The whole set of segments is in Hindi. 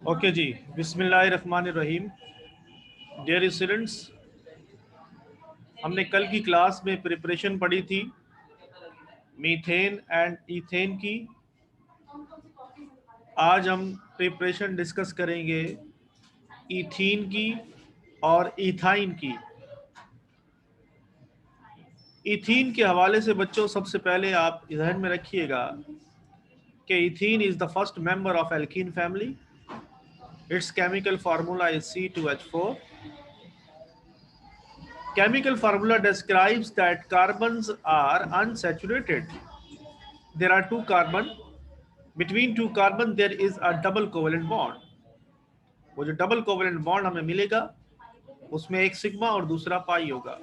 ओके जी, बिस्मिल्लाहिर्रहमानिर्रहीम। डियर स्टूडेंट्स, हमने कल की क्लास में प्रिपरेशन पढ़ी थी मीथेन एंड इथेन की। आज हम प्रिपरेशन डिस्कस करेंगे इथीन की और इथाइन की। इथीन के हवाले से बच्चों सबसे पहले आप ध्यान में रखिएगा कि ethene is the first member of alkene family. It's chemical formula is C2H4। Chemical formula describes that carbons are unsaturated. There are two carbon. Between two carbon there is a double covalent bond. वो जो डबल कोवेलेंट बॉन्ड हमें मिलेगा उसमें एक सिग्मा और दूसरा पाई होगा।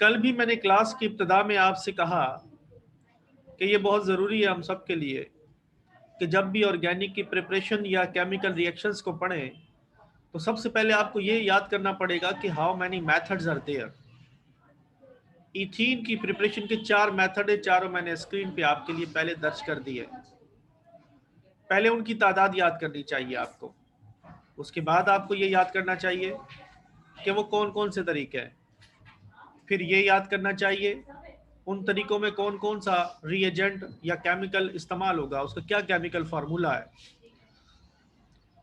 कल भी मैंने क्लास की इब्तिदा में आपसे कहा कि ये बहुत ज़रूरी है हम सब के लिए कि जब भी ऑर्गेनिक की प्रिपरेशन या केमिकल रिएक्शंस को पढ़ें तो सबसे पहले आपको ये याद करना पड़ेगा कि how many methods are there. Ethene की प्रिपरेशन के 4 मेथड है, चारों मैंने स्क्रीन पे आपके लिए पहले दर्ज कर दिए। पहले उनकी तादाद याद करनी चाहिए आपको, उसके बाद आपको ये याद करना चाहिए कि वो कौन कौन से तरीके हैं, फिर ये याद करना चाहिए उन तरीकों में कौन कौन सा रिएजेंट या केमिकल इस्तेमाल होगा, उसका क्या केमिकल फार्मूला है।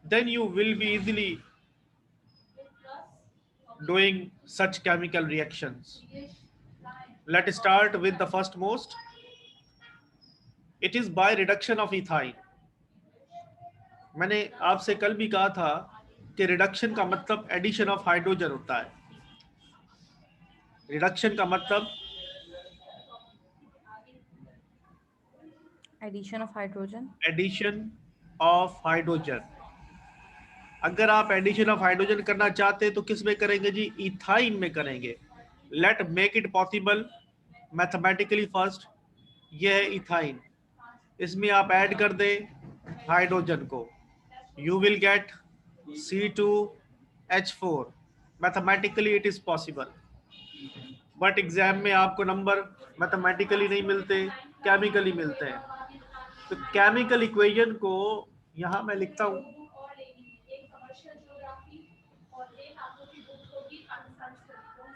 Then you will be easily doing such chemical reactions. Let start with the first most. It is by reduction of ethyne. मैंने आपसे कल भी कहा था कि रिडक्शन का मतलब एडिशन ऑफ हाइड्रोजन होता है। रिडक्शन का मतलब Addition of hydrogen. Addition of hydrogen. अगर आप एडिशन ऑफ हाइड्रोजन करना चाहते हैं तो किस में करेंगे जी? इथाइन में करेंगे। Let make it possible mathematically first. ये है इथाइन, इसमें आप ऐड कर दें हाइड्रोजन को, you will get C2H4। Mathematically it is possible, but exam में आपको नंबर मैथमेटिकली नहीं मिलते, केमिकली मिलते हैं। तो केमिकल इक्वेशन को यहां मैं लिखता हूं।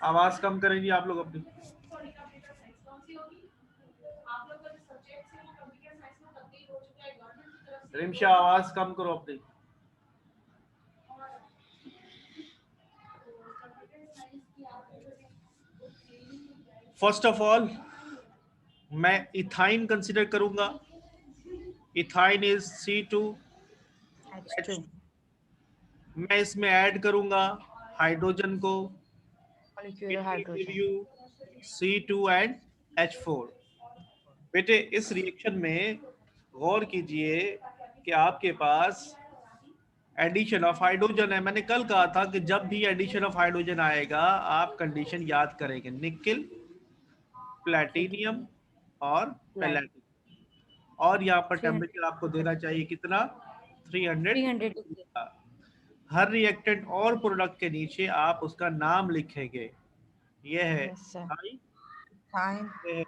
आवाज कम करेंगी आप लोग अपनी। रिमशा आवाज कम करो अपनी। फर्स्ट ऑफ ऑल मैं इथाइन कंसिडर करूंगा। Ethyne is C2H। H2. मैं इसमें ऐड करूंगा हाइड्रोजन को, Molecular it will give hydrogen. You C2 and H4। बेटे इस रिएक्शन में गौर कीजिए कि आपके पास एडिशन ऑफ हाइड्रोजन है। मैंने कल कहा था कि जब भी एडिशन ऑफ हाइड्रोजन आएगा आप कंडीशन याद करेंगे, निकिल, प्लेटिनियम और Plat. पैलेडियम। और यहाँ पर 300. टेम्परेचर आपको देना चाहिए कितना? 300। 300 degree. हर रिएक्टेंट और प्रोडक्ट के नीचे आप उसका नाम लिखेंगे। ये है Yes, sir. इथाइन, Ethyne, ये है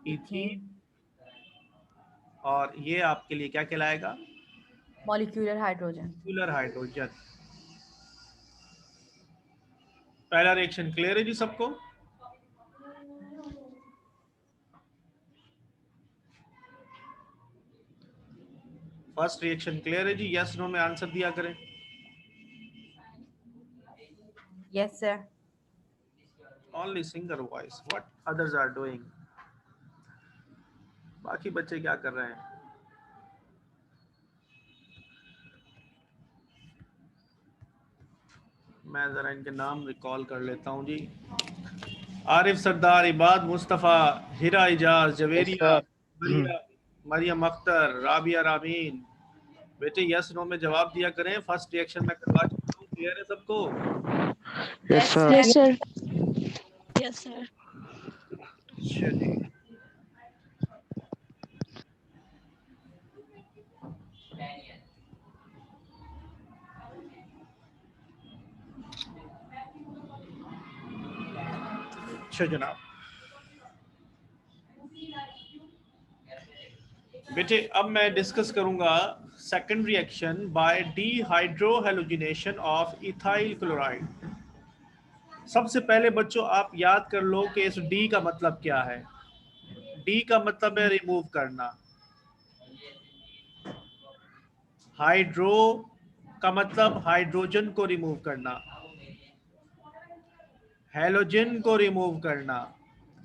इथीन, ethene, और ये आपके लिए क्या कहलाएगा? molecular hydrogen. Molecular hydrogen. पहला रिएक्शन क्लियर है जी सबको? फर्स्ट रिएक्शन क्लियर है जी? यस नो में आंसर दिया करें। Yes, sir. Only single voice, what others are doing. बाकी बच्चे क्या कर रहे हैं? मैं जरा इनके नाम रिकॉल कर लेता हूँ जी। आरिफ सरदार, इबाद मुस्तफ़ा, हिरा इजाज, यस जवेरिया, सर। मरियम अख्तर, राबिया रामीन। बेटे यस नो में जवाब दिया करें। फर्स्ट रिएक्शन में करवा चुका हूँ, क्लियर है सबको? Yes Yes, sir. sir. Yes, sir. Yes, sir. अच्छा जी, अच्छा जनाब। बेटे अब मैं डिस्कस करूंगा second reaction by dehydrohalogenation of ethyl chloride. सबसे पहले बच्चों आप याद कर लो कि इस डी का मतलब क्या है। डी का मतलब है रिमूव करना। हाइड्रो का मतलब हाइड्रोजन को रिमूव करना, हेलोजन को रिमूव करना।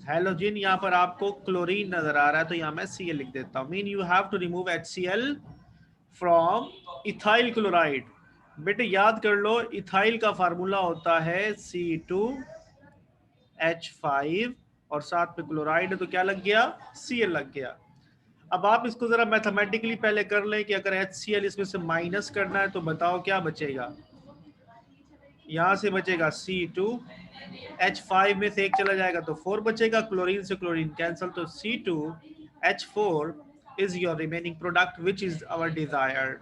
हेलोजन यहाँ पर आपको क्लोरीन नजर आ रहा है तो यहाँ मैं Cl लिख देता हूँ। Mean you have to remove HCl from ethyl chloride. बेटे याद कर लो इथाइल का फार्मूला होता है C2H5 और साथ में क्लोराइड है तो क्या लग गया, Cl लग गया। अब आप इसको जरा मैथमेटिकली पहले कर लें कि अगर HCl इसमें से माइनस करना है तो बताओ क्या बचेगा। यहां से बचेगा C2H5 में से एक चला जाएगा तो 4 बचेगा, क्लोरीन से क्लोरीन कैंसिल, तो C2H4 is your remaining product which is our desired.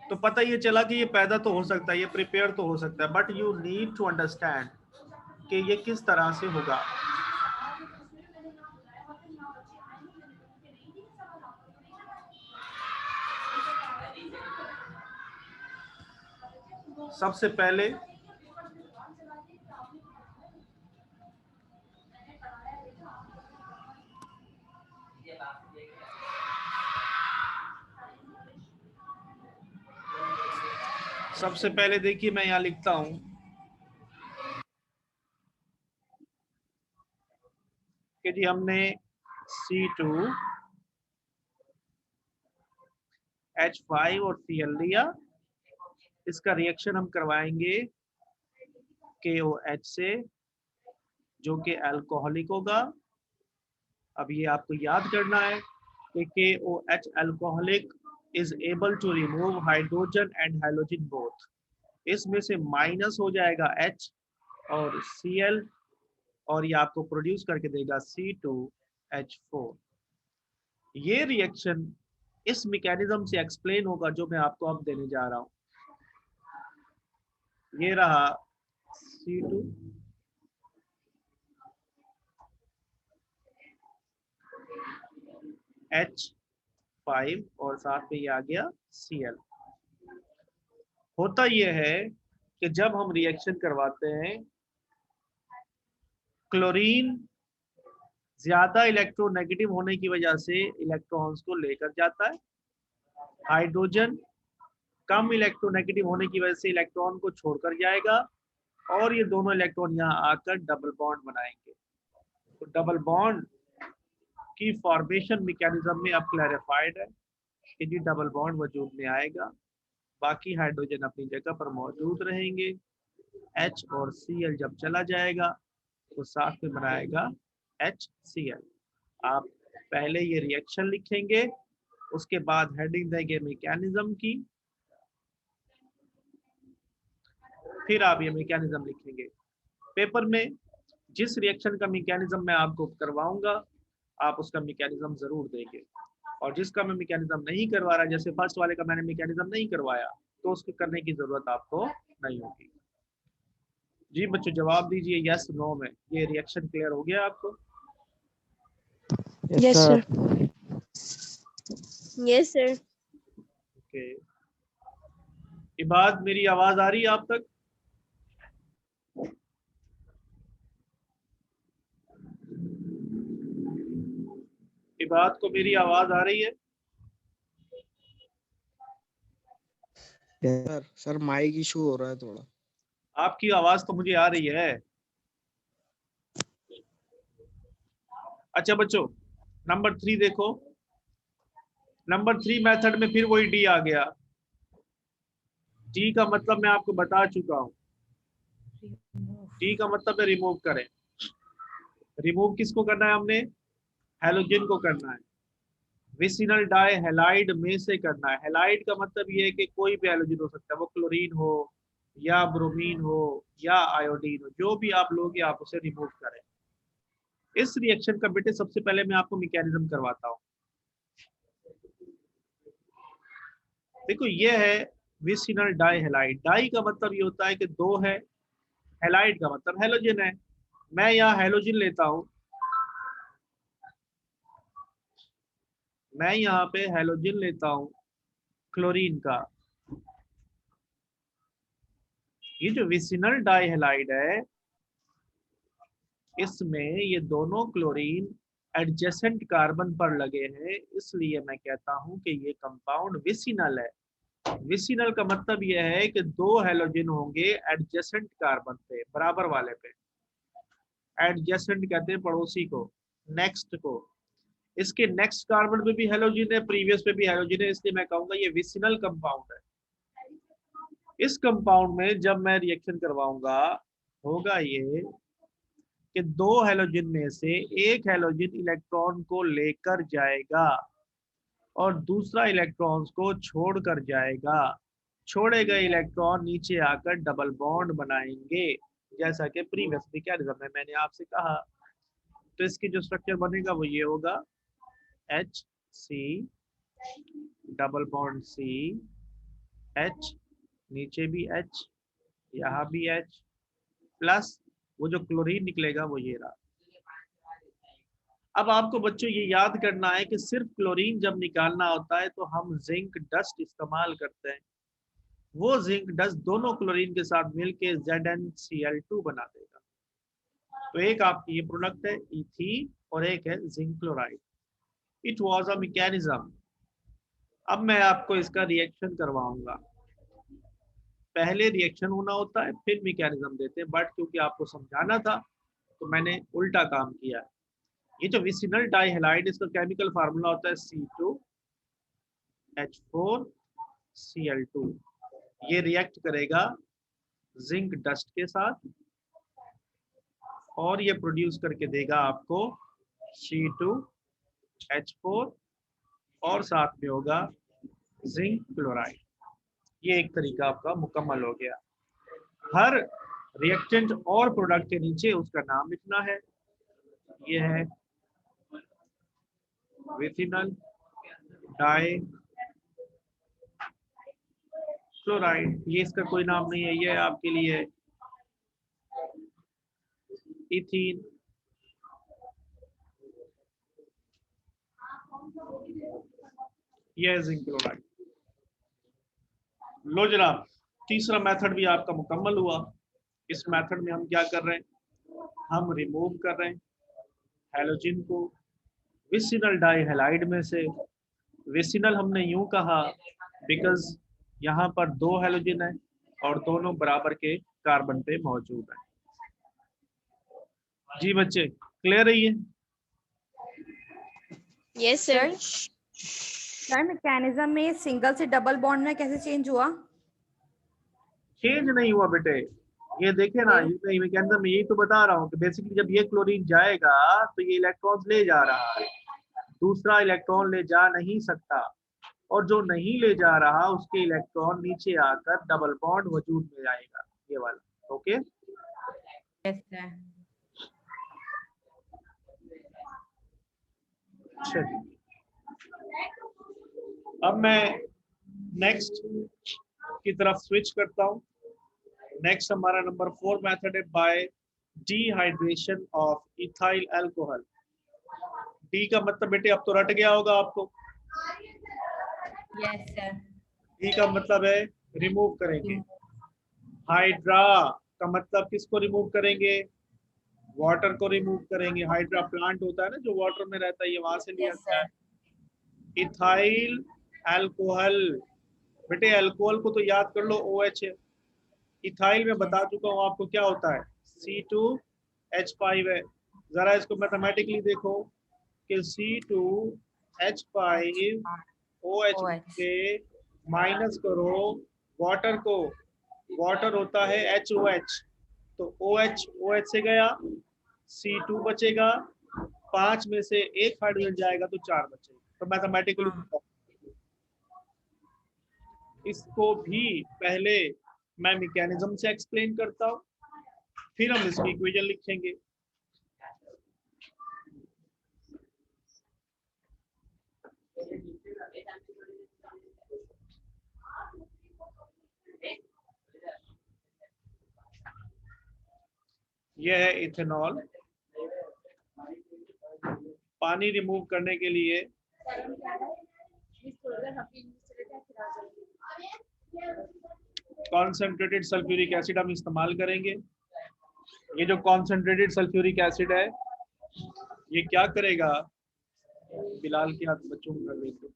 तो पता ये चला कि ये पैदा तो हो सकता है, ये प्रिपेयर तो हो सकता है, but you need to understand कि ये किस तरह से होगा। सबसे पहले देखिए मैं यहां लिखता हूं कि जी हमने C2H5 और Cl लिया, इसका रिएक्शन हम करवाएंगे KOH से जो कि अल्कोहलिक होगा। अब ये आपको याद करना है कि KOH alcoholic is able to remove hydrogen and halogen both. इसमें से माइनस हो जाएगा H और Cl और ये आपको प्रोड्यूस करके देगा C2H4। ये रिएक्शन इस मैकेनिज्म से एक्सप्लेन होगा जो मैं आपको अब देने जा रहा हूं। ये रहा C2H5 और साथ में ये आ गया Cl। होता यह है कि जब हम रिएक्शन करवाते हैं क्लोरीन ज्यादा इलेक्ट्रोनेगेटिव होने की वजह से इलेक्ट्रॉन्स को लेकर जाता है, हाइड्रोजन कम इलेक्ट्रोनेगेटिव होने की वजह से इलेक्ट्रॉन को छोड़कर जाएगा और ये दोनों इलेक्ट्रॉन यहाँ आकर डबल बॉन्ड बनाएंगे। तो डबल बॉन्ड की फॉर्मेशन मैकेनिज्म में अब क्लैरिफाइड है कि जी डबल बॉन्ड वजूद में आएगा, बाकी हाइड्रोजन अपनी जगह पर मौजूद रहेंगे। H और Cl जब चला जाएगा तो साथ में बनाएगा HCl। आप पहले ये रिएक्शन लिखेंगे, उसके बाद हेडिंग देंगे मैकेनिज्म की, फिर आप ये मैकेनिज्म लिखेंगे। पेपर में जिस रिएक्शन का मैकेनिज्म मैं आपको करवाऊंगा आप उसका मैकेनिज्म जरूर देंगे, और जिसका मैं मैकेनिज्म नहीं करवा रहा, जैसे फर्स्ट वाले का मैंने मैकेनिज्म नहीं करवाया, तो उसको करने की जरूरत आपको नहीं होगी। जी बच्चों जवाब दीजिए यस नो में। ये रिएक्शन क्लियर हो गया आपको? Yes, sir. Yes, sir. Okay, Ibad मेरी आवाज आ रही है आप तक? इबाद को मेरी आवाज आ रही है? सर माइक इशू हो रहा है थोड़ा। आपकी आवाज तो मुझे आ रही है। अच्छा बच्चों नंबर 3 देखो, नंबर 3 मेथड में फिर वही डी आ गया। डी का मतलब मैं आपको बता चुका हूं, डी का मतलब है रिमूव करें। रिमूव किसको करना है हमने? हैलोजन को करना है, विसिनल डाई हैलाइड में से करना है। हैलाइड का मतलब ये है कि कोई भी हैलोजन हो सकता है, वो क्लोरीन हो या ब्रोमीन हो या आयोडीन हो, जो भी आप लोगे आप उसे रिमूव करें। इस रिएक्शन का बेटे सबसे पहले मैं आपको मैकेनिज्म करवाता हूं। देखो ये है विसिनल डाई हैलाइड। डाई का मतलब ये होता है कि दो है, हैलाइड का मतलब हैलोजन है। मैं यहाँ हैलोजन लेता हूं, मैं यहाँ पे हेलोजन लेता हूँ क्लोरीन का। ये जो विसिनल डाइहैलाइड है, इसमें ये दोनों क्लोरीन एडजेसेंट कार्बन पर लगे हैं, इसलिए मैं कहता हूं कि ये कंपाउंड विसिनल है। विसिनल का मतलब यह है कि दो हेलोजन होंगे एडजेसेंट कार्बन पे, बराबर वाले पे। एडजेसेंट कहते हैं पड़ोसी को, नेक्स्ट को। इसके नेक्स्ट कार्बन पे भी हेलोजन है, प्रीवियस पे भी हेलोजन है, इसलिए मैं कहूंगा ये विसिनल कंपाउंड है। इस कंपाउंड में जब मैं रिएक्शन करवाऊंगा, होगा ये कि दो हेलोजन में से एक हेलोजन इलेक्ट्रॉन को लेकर जाएगा और दूसरा इलेक्ट्रॉन्स को छोड़कर जाएगा। छोड़े गए इलेक्ट्रॉन नीचे आकर डबल बॉन्ड बनाएंगे, जैसा कि प्रीवियस मैकेनिज्म में मैंने आपसे कहा। तो इसकी जो स्ट्रक्चर बनेगा वो ये होगा, H C double bond C, H नीचे भी H, यहाँ भी H, प्लस वो जो क्लोरीन निकलेगा वो ये रहा। अब आपको बच्चों ये याद करना है कि सिर्फ क्लोरीन जब निकालना होता है तो हम जिंक डस्ट इस्तेमाल करते हैं। वो जिंक डस्ट दोनों क्लोरीन के साथ मिलके ZnCl2 बना देगा। तो एक आपकी ये प्रोडक्ट है इथीन और एक है zinc chloride. It was a mechanism. अब मैं आपको इसका रिएक्शन करवाऊंगा। पहले रिएक्शन होना होता है, फिर मैकेनिज्म देते हैं, बट क्योंकि आपको समझाना था तो मैंने उल्टा काम किया है। ये जो विसिनल डाइहैलाइड, इसका केमिकल फार्मूला होता है C2H4Cl2। ये रिएक्ट करेगा जिंक डस्ट के साथ और ये प्रोड्यूस करके देगा आपको C2H4 और साथ में होगा जिंक क्लोराइड। ये एक तरीका आपका मुकम्मल हो गया। हर रिएक्टेंट और प्रोडक्ट के नीचे उसका नाम लिखना है। ये है विसिनल डाई क्लोराइड, ये इसका कोई नाम नहीं है, ये आपके लिए इथीन। ये है जिंक क्लोराइड। लो जनाब, तीसरा मेथड भी आपका मुकम्मल हुआ। इस मेथड में हम क्या कर रहे हैं, हम रिमूव कर रहे हैं हेलोजन को विसिनल डाइहैलाइड में से। विसिनल हमने यूं कहा बिकॉज यहाँ पर दो हेलोजन है और दोनों बराबर के कार्बन पे मौजूद है। जी बच्चे, क्लियर है ये? Yes, sir. सर मैकेनिज्म में सिंगल से डबल बॉन्ड में कैसे चेंज हुआ? चेंज नहीं हुआ बेटे, ये देखे ना, ये मैकेनिज्म में यही तो बता रहा हूँ कि बेसिकली जब ये क्लोरीन जाएगा तो ये इलेक्ट्रॉन्स ले जा रहा है, दूसरा इलेक्ट्रॉन ले जा नहीं सकता, और जो नहीं ले जा रहा उसके इलेक्ट्रॉन नीचे आकर डबल बॉन्ड वजूद में आएगा, ये वाला। Okay, yes sir. चलिए अब मैं नेक्स्ट की तरफ स्विच करता हूँ। नेक्स्ट हमारा नंबर 4 मेथड है bye dehydration of ethyl alcohol. D का मतलब बेटे अब तो रट गया होगा आपको। Yes sir. डी का मतलब है रिमूव करेंगे। हाइड्रा का मतलब किसको रिमूव करेंगे, वाटर को रिमूव करेंगे। हाइड्रा प्लांट होता है ना जो वाटर में रहता है, ये वहां से लिया गया है। इथाइल अल्कोहल, बेटे अल्कोहल को तो याद कर लो OH है। इथाइल में बता चुका हूँ आपको क्या होता है, C2H5 है। जरा इसको मैथमेटिकली देखो कि C2H5OH से माइनस करो वाटर को, वाटर होता है HOH, तो OH से गया, C2 बचेगा, 5 में से एक हाइड्रोजन जाएगा तो 4 बचेगा। तो मैथमेटिकली इसको भी पहले मैं मैकेनिज्म से एक्सप्लेन करता हूँ, फिर हम इसकी इक्वेशन लिखेंगे। यह है इथेनॉल। पानी रिमूव करने के लिए कॉन्सेंट्रेटेड सल्फ्यूरिक एसिड हम इस्तेमाल करेंगे। ये जो कॉन्सेंट्रेटेड सल्फ्यूरिक एसिड है ये क्या करेगा, बिलाल के हाथ बच्चों को कर देंगे।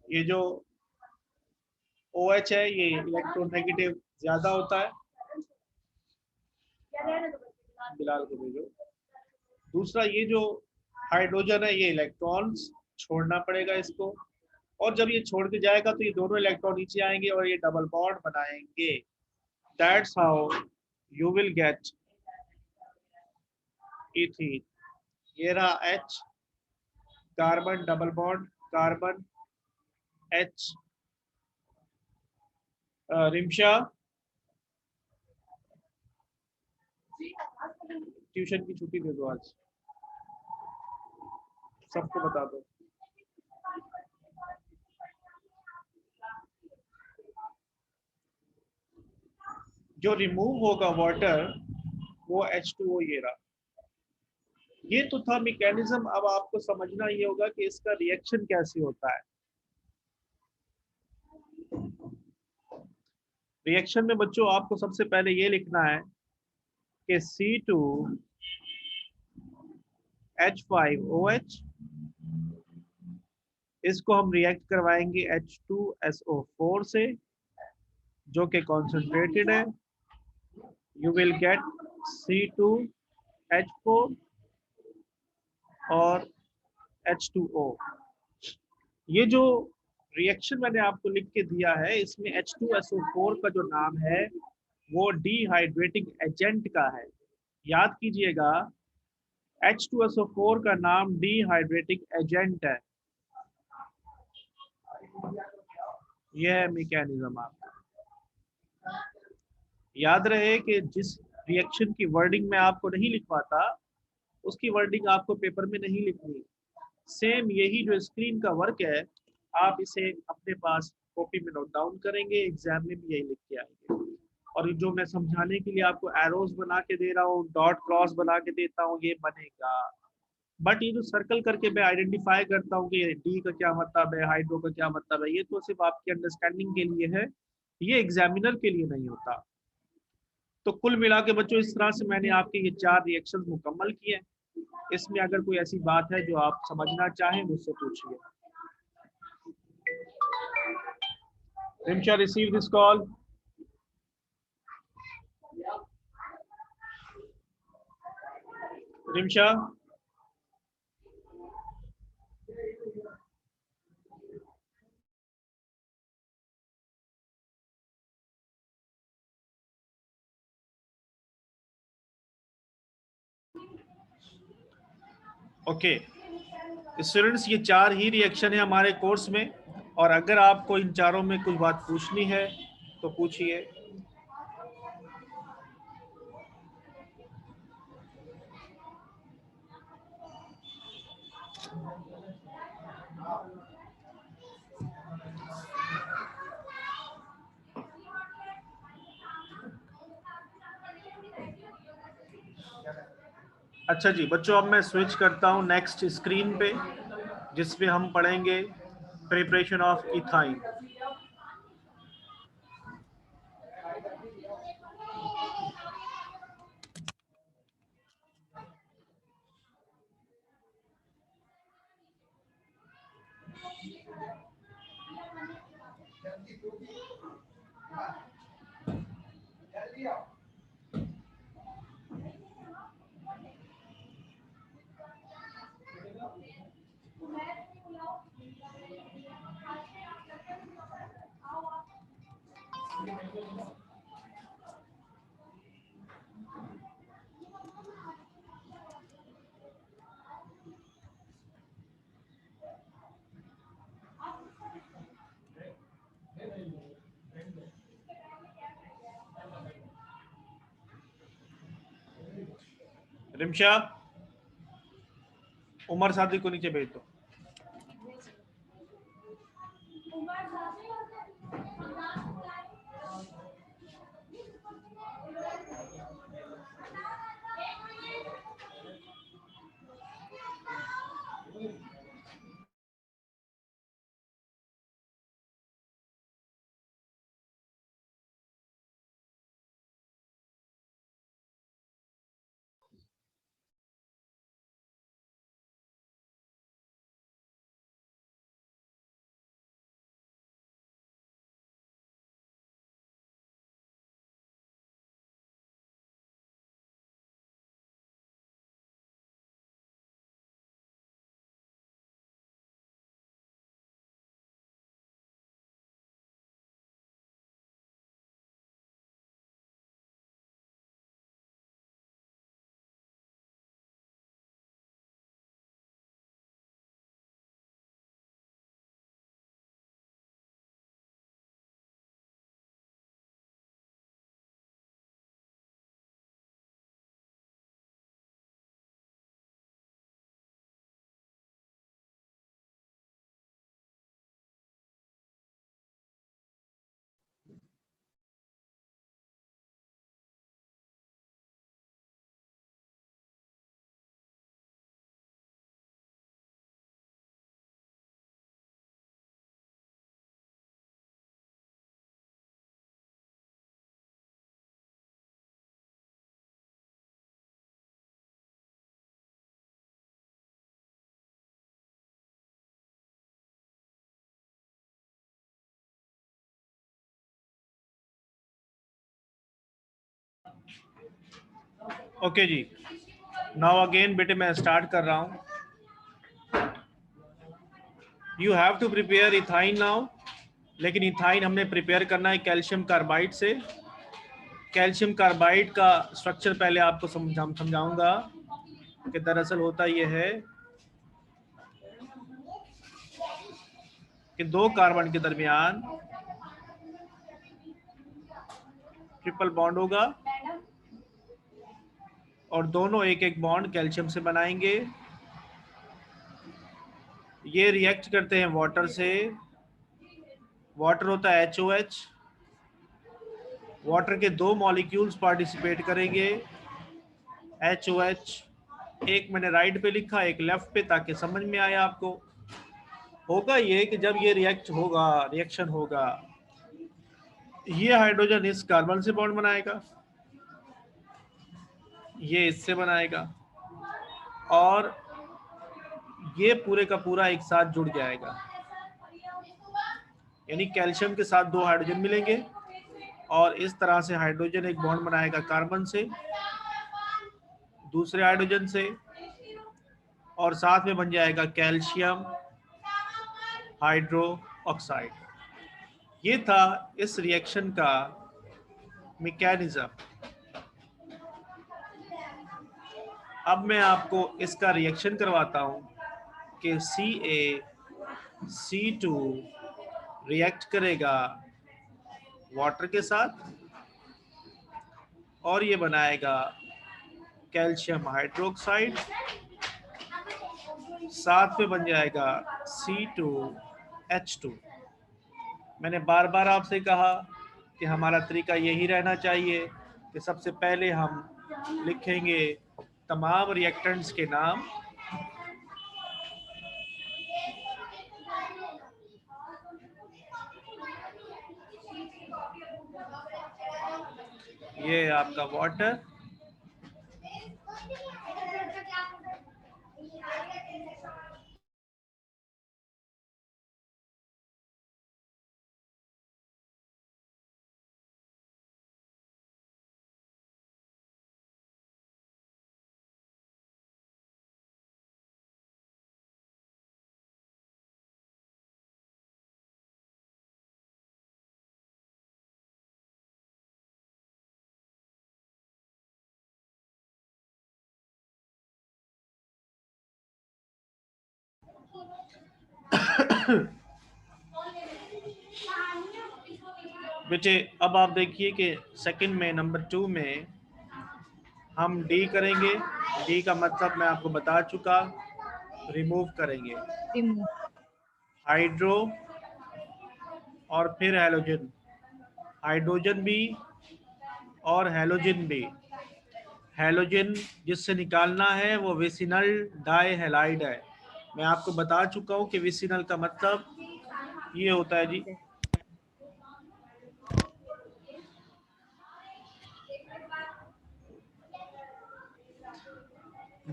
ये जो OH है ये इलेक्ट्रोनेगेटिव ज्यादा होता है, बिलाल को भेजो। दूसरा ये जो हाइड्रोजन है ये इलेक्ट्रॉन्स छोड़ना पड़ेगा इसको, और जब ये छोड़ के जाएगा तो ये दोनों इलेक्ट्रॉन नीचे आएंगे और ये डबल बॉन्ड बनाएंगे। That's how you will get ethene. ये रहा H, carbon double bond, carbon H। Rimsha tuition की छुट्टी दे दो आज, सबको बता दो। जो रिमूव होगा वाटर वो H2O ये रहा। ये तो था मैकेनिज्म। अब आपको समझना ये होगा कि इसका रिएक्शन कैसे होता है। रिएक्शन में बच्चों आपको सबसे पहले ये लिखना है कि C2H5OH, इसको हम रिएक्ट करवाएंगे H2SO4 से जो कि कॉन्सेंट्रेटेड है। यू विल गेट C2H4 और H2O। ये जो रिएक्शन मैंने आपको लिख के दिया है इसमें H2SO4 का जो नाम है वो डिहाइड्रेटिंग एजेंट का है। याद कीजिएगा H2SO4 का नाम डिहाइड्रेटिंग एजेंट है। यह है मैकेनिज्म। आपका याद रहे कि जिस रिएक्शन की वर्डिंग में आपको नहीं लिखवाता उसकी वर्डिंग आपको पेपर में नहीं लिखनी। सेम यही जो स्क्रीन का वर्क है आप इसे अपने पास कॉपी में नोट डाउन करेंगे, एग्जाम में भी यही लिख के आएंगे। और जो मैं समझाने के लिए आपको एरोज बना के दे रहा हूँ, डॉट क्रॉस बना के देता हूँ, ये बनेगा। बट ये जो सर्कल करके मैं आइडेंटिफाई करता हूँ कि डी का क्या मतलब है, हाइड्रो का क्या मतलब है, ये तो सिर्फ आपकी अंडरस्टैंडिंग के लिए है, ये एग्जामिनर के लिए नहीं होता। तो कुल मिला के बच्चों इस तरह से मैंने आपके ये 4 रिएक्शन मुकम्मल किए। इसमें अगर कोई ऐसी बात है जो आप समझना चाहें मुझसे पूछिए। Rimsha receive this call. Rimsha okay students, ये 4 ही रिएक्शन है हमारे कोर्स में, और अगर आपको इन चारों में कुछ बात पूछनी है तो पूछिए। अच्छा जी बच्चों, अब मैं स्विच करता हूं नेक्स्ट स्क्रीन पे जिसपे हम पढ़ेंगे preparation of ethyne. Rimsha Umar Sadi को नीचे भेज दो। ओके जी, नाउ अगेन बेटे मैं स्टार्ट कर रहा हूँ. You have to prepare ethyne now. लेकिन इथाइन हमने प्रिपेयर करना है कैल्शियम कार्बाइड से. कैल्शियम कार्बाइड का स्ट्रक्चर पहले आपको समझाऊंगा कि दरअसल होता यह है कि दो कार्बन के दरमियान ट्रिपल बॉन्ड होगा और दोनों एक एक बॉन्ड कैल्शियम से बनाएंगे. ये रिएक्ट करते हैं वाटर से. वाटर होता है HOH. वाटर के दो मॉलिक्यूल्स पार्टिसिपेट करेंगे. HOH एक मैंने राइट पे लिखा, एक लेफ्ट पे, ताकि समझ में आए आपको. होगा ये कि जब ये रिएक्शन होगा, ये हाइड्रोजन इस कार्बन से बॉन्ड बनाएगा, ये इससे बनाएगा, और ये पूरे का पूरा एक साथ जुड़ जाएगा. यानी कैल्शियम के साथ दो हाइड्रोजन मिलेंगे और इस तरह से हाइड्रोजन एक बॉन्ड बनाएगा कार्बन से दूसरे हाइड्रोजन से, और साथ में बन जाएगा कैल्शियम हाइड्रो ऑक्साइड. ये था इस रिएक्शन का मैकेनिज्म. अब मैं आपको इसका रिएक्शन करवाता हूं कि CaC2 रिएक्ट करेगा वाटर के साथ और ये बनाएगा कैल्शियम हाइड्रोक्साइड. साथ में बन जाएगा C2H2. मैंने बार बार आपसे कहा कि हमारा तरीका यही रहना चाहिए कि सबसे पहले हम लिखेंगे तमाम रिएक्टेंट्स के नाम. ये आपका वाटर, बेटे अब आप देखिए कि सेकंड में नंबर 2 में हम डी करेंगे. डी का मतलब मैं आपको बता चुका, रिमूव करेंगे. हाइड्रो और फिर हैलोजन, हाइड्रोजन भी और हैलोजन भी. हैलोजन जिससे निकालना है वो विसिनल डाइहैलाइड है. मैं आपको बता चुका हूं कि विसिनल का मतलब ये होता है जी,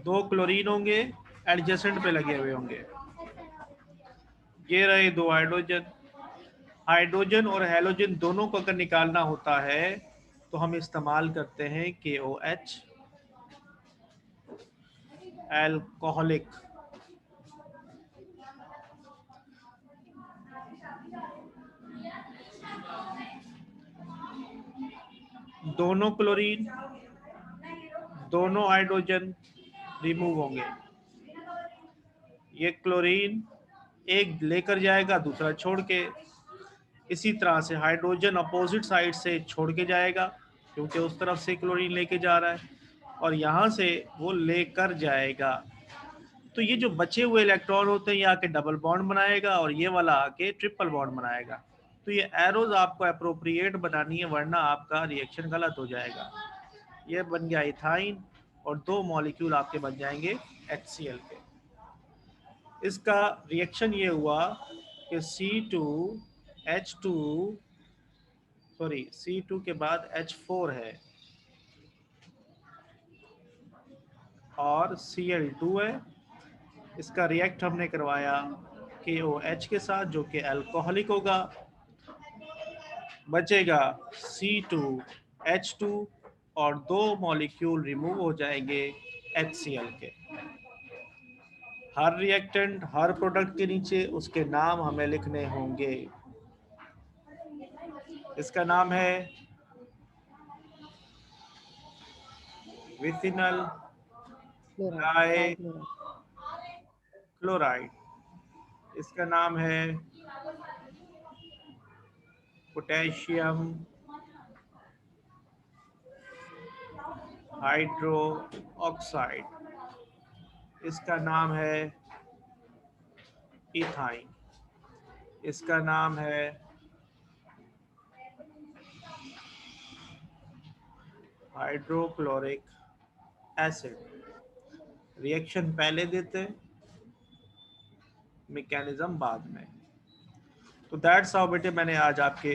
दो क्लोरीन होंगे एडजेसेंट पे लगे हुए होंगे. ये रहे दो हाइड्रोजन. हाइड्रोजन और हैलोजन दोनों को अगर निकालना होता है तो हम इस्तेमाल करते हैं KOH, अल्कोहलिक. दोनों क्लोरीन दोनों हाइड्रोजन रिमूव होंगे. ये क्लोरीन एक लेकर जाएगा दूसरा छोड़ के. इसी तरह से हाइड्रोजन अपोजिट साइड से छोड़ के जाएगा क्योंकि उस तरफ से क्लोरीन लेके जा रहा है, और यहाँ से वो लेकर जाएगा. तो ये जो बचे हुए इलेक्ट्रॉन होते हैं ये आके डबल बॉन्ड बनाएगा और ये वाला आके ट्रिपल बॉन्ड बनाएगा. तो ये एरोज आपको अप्रोप्रिएट बनानी है, वरना आपका रिएक्शन गलत हो जाएगा. ये बन गया इथाइन और दो मॉलिक्यूल आपके बन जाएंगे HCl के. इसका रिएक्शन ये हुआ कि C2 के बाद H4 है और Cl2 है. इसका रिएक्ट हमने करवाया KOH के साथ जो कि अल्कोहलिक होगा. बचेगा C2H2 और 2 मॉलिक्यूल रिमूव हो जाएंगे HCl के। हर रिएक्टेंट, हर प्रोडक्ट के नीचे उसके नाम हमें लिखने होंगे। इसका नाम है विथिनल डाइक्लोराइड, इसका नाम है पोटेशियम हाइड्रो ऑक्साइड, इसका नाम है इथाइन, इसका नाम है हाइड्रोक्लोरिक एसिड। रिएक्शन पहले देते, मैकेनिज्म बाद में। तो दैट्स हाउ बेटे मैंने आज आपके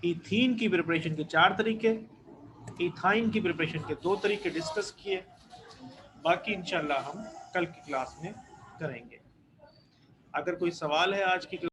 इथीन की प्रिपरेशन के 4 तरीके, इथाइन की प्रिपरेशन के 2 तरीके डिस्कस किए। बाकी इंशाल्लाह हम कल की क्लास में करेंगे। अगर कोई सवाल है आज की